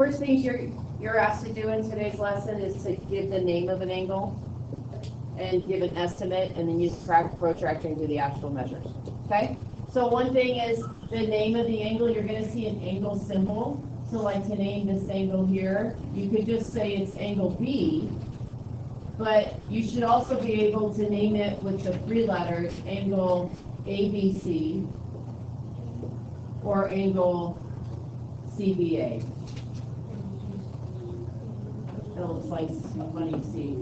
first things you're asked to do in today's lesson is to give the name of an angle and give an estimate, and then use the protractor and do the actual measures. Okay? So one thing is the name of the angle. You're going to see an angle symbol. So like to name this angle here, you could just say it's angle B, but you should also be able to name it with the three letters, angle ABC or angle CBA. It looks like a funny C.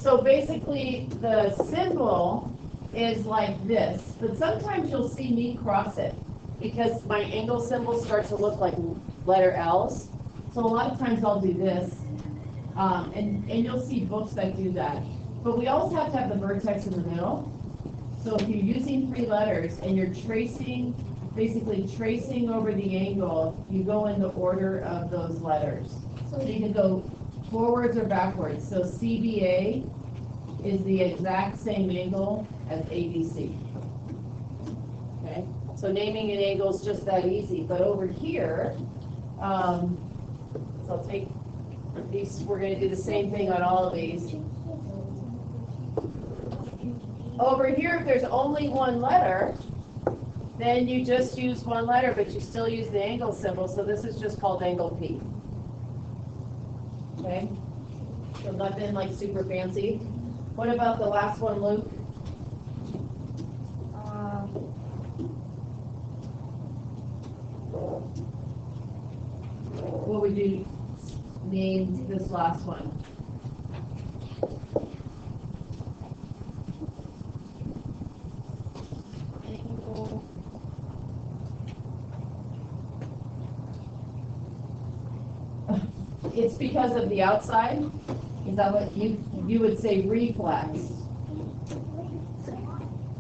So basically the symbol is like this, but sometimes you'll see me cross it because my angle symbol starts to look like letter L's. So a lot of times I'll do this, and you'll see books that do that. But we also have to have the vertex in the middle. So if you're using three letters and you're tracing, basically tracing over the angle, you go in the order of those letters. So you can go forwards or backwards. So CBA is the exact same angle as ABC. Okay? So naming an angle is just that easy. But over here, so I'll take these, we're going to do the same thing on all of these. Over here, if there's only one letter, then you just use one letter, but you still use the angle symbol, so this is just called angle P. Okay? So nothing like super fancy. What about the last one, Luke? What would you name this last one? It's because of the outside? Is that what you would say? Reflex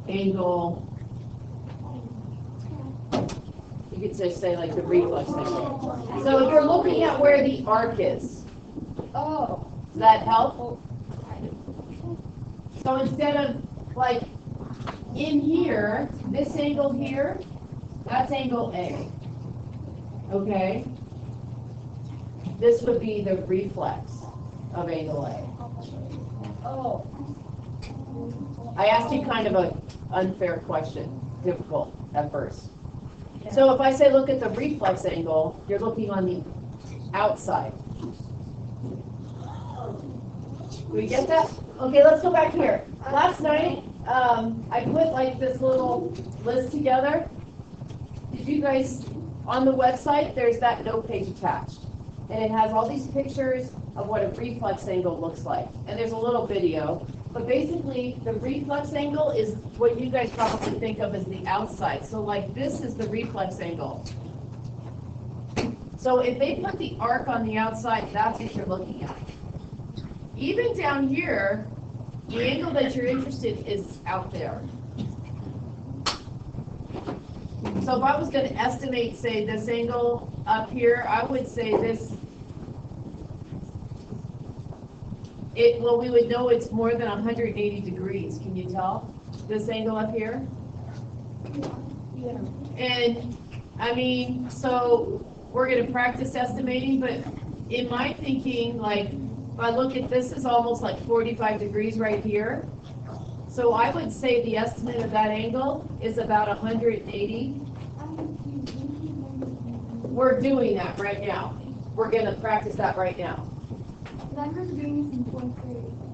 angle. You could just say like the reflex angle. So if you're looking at where the arc is, does that help? So instead of like in here, this angle here, that's angle A. Okay? This would be the reflex of angle A. Oh. I asked you kind of an unfair question, difficult at first. So if I say look at the reflex angle, you're looking on the outside. Do we get that? Okay, let's go back here. Last night, I put like this little list together. Did you guys, on the website, there's that note page attached. And it has all these pictures of what a reflex angle looks like. And there's a little video. But basically, the reflex angle is what you guys probably think of as the outside. So like this is the reflex angle. So if they put the arc on the outside, that's what you're looking at. Even down here, the angle that you're interested in is out there. So if I was going to estimate, say, this angle up here, I would say this, well, we would know it's more than 180 degrees. Can you tell? This angle up here? Yeah. And, I mean, so we're going to practice estimating, but in my thinking, like, if I look at this, is almost like 45 degrees right here. So I would say the estimate of that angle is about 180. We're doing that right now. We're going to practice that right now.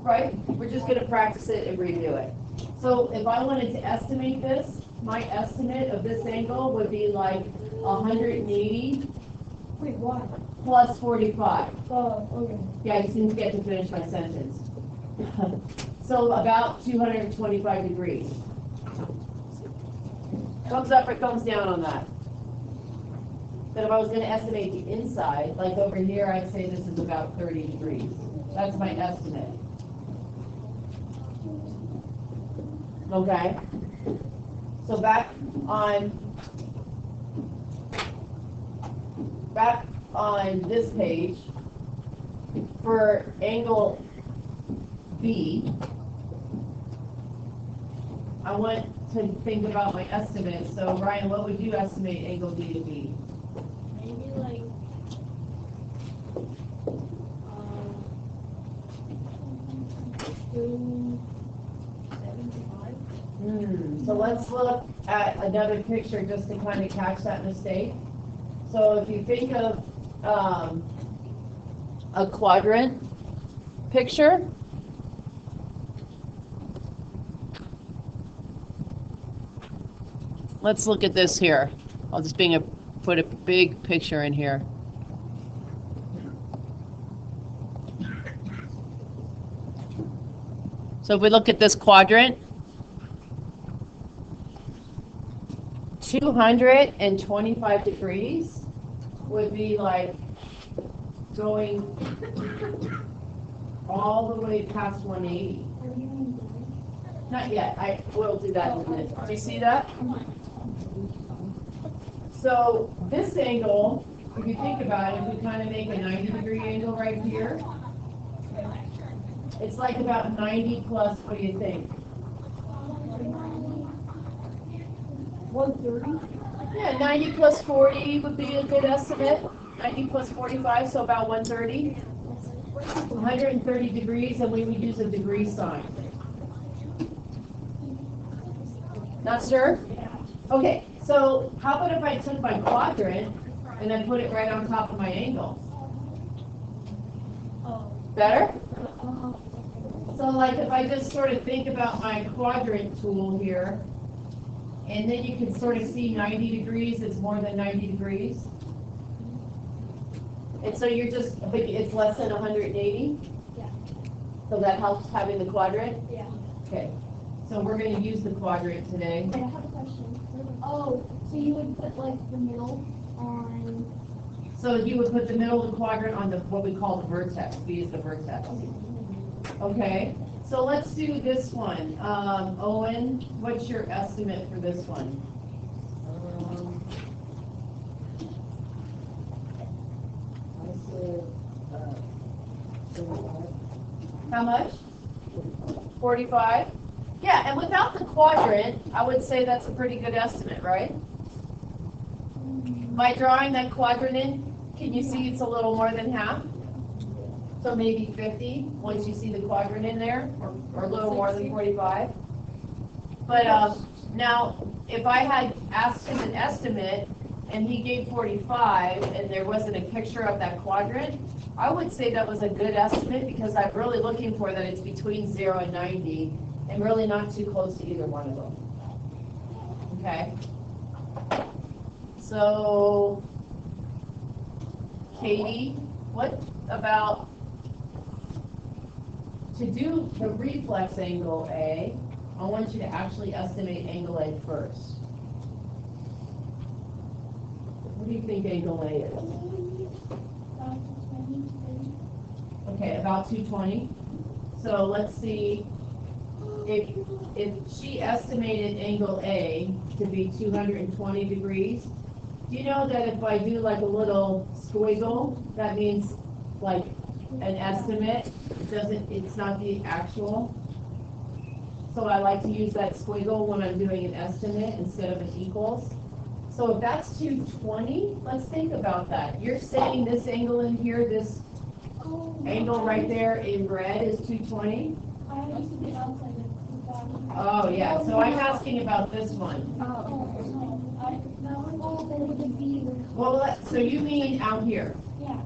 Right? We're just going to practice it and review it. So if I wanted to estimate this, my estimate of this angle would be like 180. Wait, what? Plus 45. Oh, okay. Yeah, I just didn't get to finish my sentence. So about 225 degrees. Thumbs up or thumbs down on that? But if I was going to estimate the inside, like over here, I'd say this is about 30 degrees. That's my estimate. Okay? So back on this page, for angle B, I want to think about my estimate. So Ryan, what would you estimate angle B to be? let's look at another picture just to kind of catch that mistake. So if you think of a quadrant picture, let's look at this here. I'll just put a big picture in here. So if we look at this quadrant, 225 degrees would be like going all the way past 180. Not yet. I will do that in a minute. Do you see that? So this angle, if you think about it, if we kind of make a 90-degree angle right here, it's like about 90 plus, what do you think? 130? Yeah, 90 plus 40 would be a good estimate. 90 plus 45, so about 130. 130 degrees, and we would use a degree sign. Not sure? Okay, so how about if I took my quadrant and then put it right on top of my angle? Better? So like if I just sort of think about my quadrant tool here, and then you can sort of see 90 degrees is more than 90 degrees. And so you're just, it's less than 180? Yeah. So that helps having the quadrant? Yeah. Okay. So we're going to use the quadrant today. Wait, I have a question. Oh, so you would put like the middle on... So you would put the middle of the quadrant on the what we call the vertex. We use the vertex. Okay. So let's do this one. Owen, what's your estimate for this one? How much? 45? Yeah, and without the quadrant, I would say that's a pretty good estimate, right? By drawing that quadrant in, can you see it's a little more than half? So maybe 50, once you see the quadrant in there, or a little more than 45. But now, if I had asked him an estimate, and he gave 45, and there wasn't a picture of that quadrant, I would say that was a good estimate, because I'm really looking for that it's between 0 and 90, and really not too close to either one of them. Okay? So, Katie, what about, to do the reflex angle A, I want you to actually estimate angle A first. What do you think angle A is? Okay, about 220. So let's see, if she estimated angle A to be 220 degrees, do you know that if I do like a little squiggle, that means like an estimate, it's not the actual? So I like to use that squiggle when I'm doing an estimate instead of an equals. So if that's 220, let's think about that. You're saying this angle in here, this angle right there in red is 220? Oh, yeah. So I'm asking about this one. Well, so you mean out here? Yeah.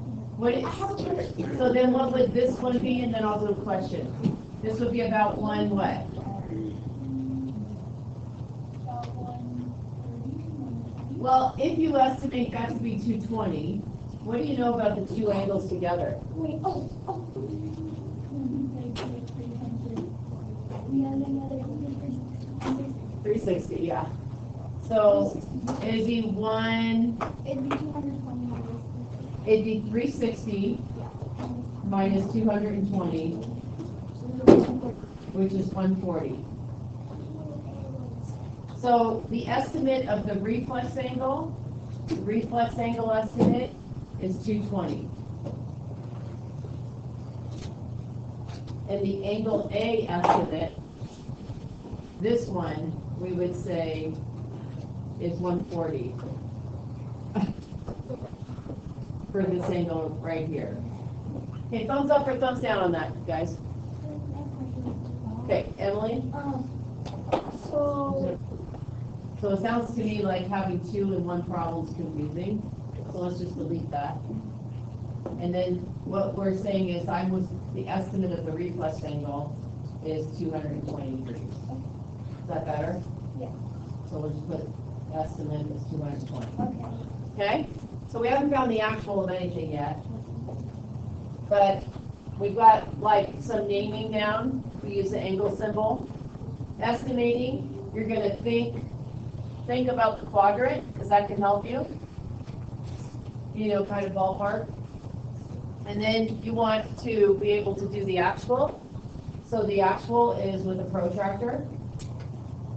So then what would this one be? And then I'll do a question. This would be about one what? Well, if you estimate that to be 220, what do you know about the two angles together? Wait, 360, yeah. So it'd be one. It'd be 220 minus. It'd be 360 minus 220, which is 140. So the estimate of the reflex angle estimate is 220. And the angle A estimate, this one, we would say is 140 for this angle right here. Okay, thumbs up or thumbs down on that, guys. Okay, Emily? So So it sounds to me like having 2 in one problem is confusing, so let's just delete that. And then what we're saying is the estimate of the reflex angle is 220 degrees. Is that better? Yeah. So we'll just put estimate is 220. Okay. Okay? So we haven't found the actual of anything yet. But we've got like some naming down. We use the angle symbol. Estimating, you're going to think about the quadrant, because that can help you. You know, kind of ballpark. And then you want to be able to do the actual. So the actual is with a protractor.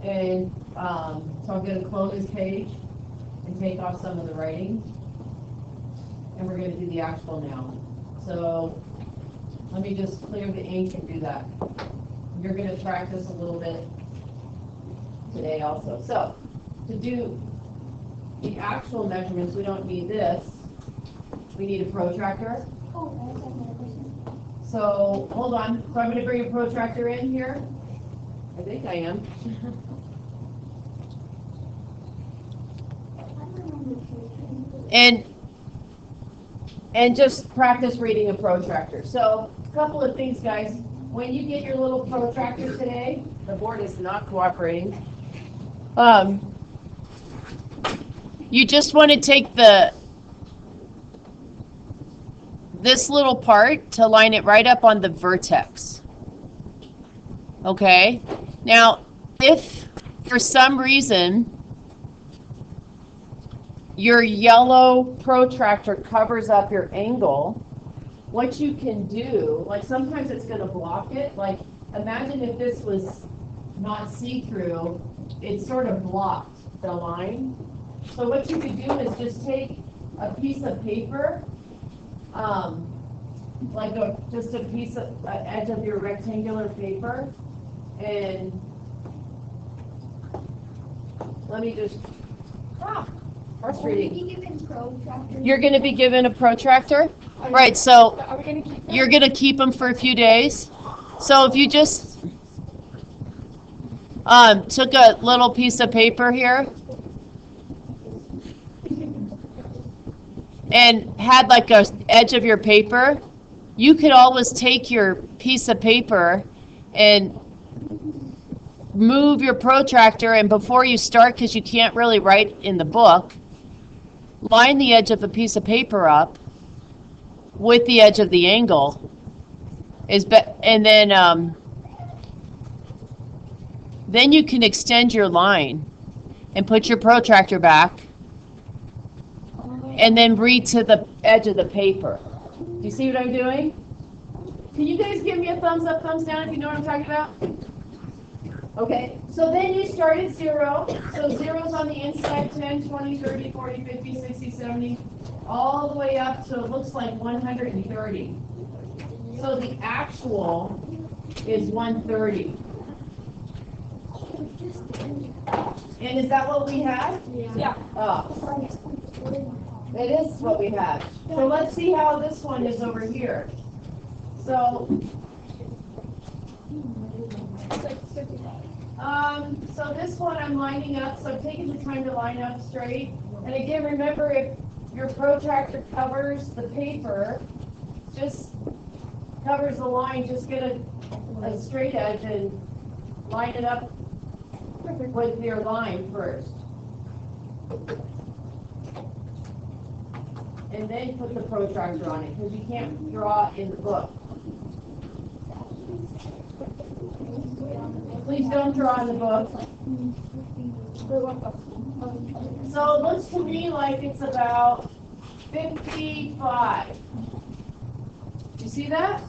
And so I'm going to close this page and take off some of the writing. And we're going to do the actual now. So let me just clear the ink and do that. You're going to practice a little bit today also. So to do the actual measurements, we don't need this. We need a protractor. Oh, I have another question. So hold on. So I'm going to bring a protractor in here. I think I am. I don't remember. And just practice reading a protractor. So a couple of things, guys. When you get your little protractor today, the board is not cooperating. You just want to take this little part to line it right up on the vertex. Okay? Now, if for some reason your yellow protractor covers up your angle, what you can do, like sometimes it's going to block it. Like imagine if this was not see-through, it sort of blocked the line. So what you could do is just take a piece of paper, like just a piece of edge of your rectangular paper, and let me just frustrating. You're going to be given a protractor, right? So you're going to keep them for a few days. So if you just took a little piece of paper here and had like a edge of your paper, you could always take your piece of paper and move your protractor, and before you start, because you can't really write in the book, line the edge of a piece of paper up with the edge of the angle, and then you can extend your line and put your protractor back and then read to the edge of the paper. Do you see what I'm doing? Can you guys give me a thumbs up, thumbs down if you know what I'm talking about? Okay, so then you start at 0. So 0's on the inside, 10, 20, 30, 40, 50, 60, 70, all the way up to it looks like 130. So the actual is 130. And is that what we had? Yeah. Oh, it is what we had. So let's see how this one is over here. So so this one I'm lining up, so I'm taking the time to line up straight. And again, remember, if your protractor covers the paper, just covers the line, just get a straight edge and line it up with your line first. And then put the protractor on it, because you can't draw in the book. Please don't draw in the book. So it looks to me like it's about 55. You see that?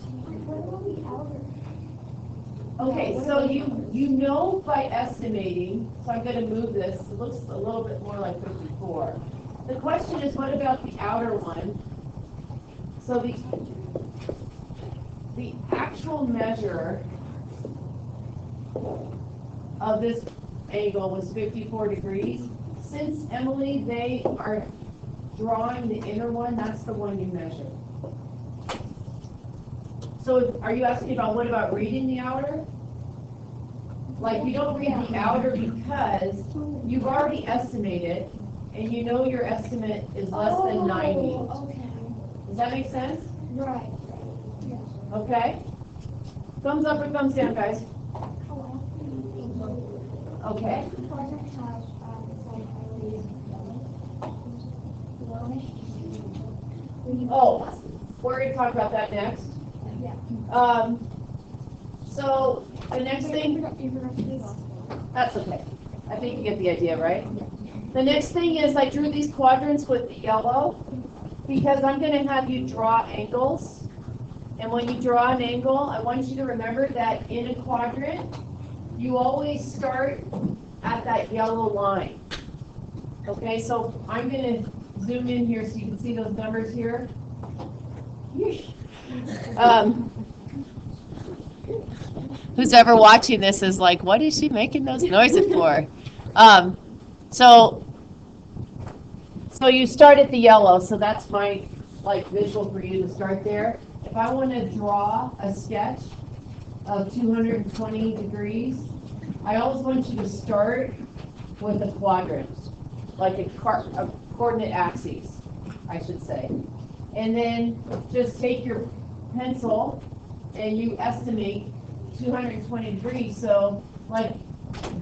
Okay, so you know by estimating, so I'm going to move this, it looks a little bit more like 54. The question is, what about the outer one? So the actual measure of this angle was 54 degrees. Since, Emily, they are drawing the inner one, that's the one you measure. So are you asking about what about reading the outer? Like, you don't read the outer because you've already estimated, and you know your estimate is less than 90. Okay. Does that make sense? Right. Yes. Okay? Thumbs up or thumbs down, guys? Okay. Project has Oh, we're going to talk about that next. Yeah. So the next thing, that's okay. I think you get the idea, right? The next thing is I drew these quadrants with the yellow because I'm going to have you draw angles. And when you draw an angle, I want you to remember that in a quadrant, you always start at that yellow line. Okay, so I'm going to zoom in here so you can see those numbers here. Who's ever watching this is like, what is she making those noises for? So you start at the yellow, so that's my visual for you to start there. If I want to draw a sketch of 220 degrees, I always want you to start with a quadrant, like a coordinate axis, I should say. And then just take your pencil and you estimate 220 degrees. So like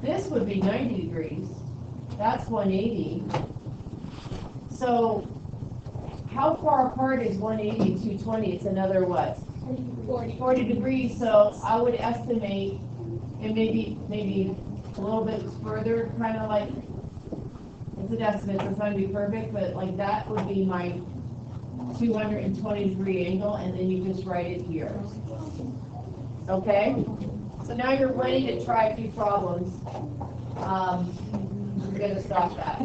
this would be 90 degrees. That's 180. So how far apart is 180 and 220? It's another what? 40 degrees. So I would estimate, and maybe a little bit further, kind of like, it's an estimate, so it's not going to be perfect, but like that would be my 220 degree angle, and then you just write it here. Okay? So now you're ready to try a few problems. We're going to stop that.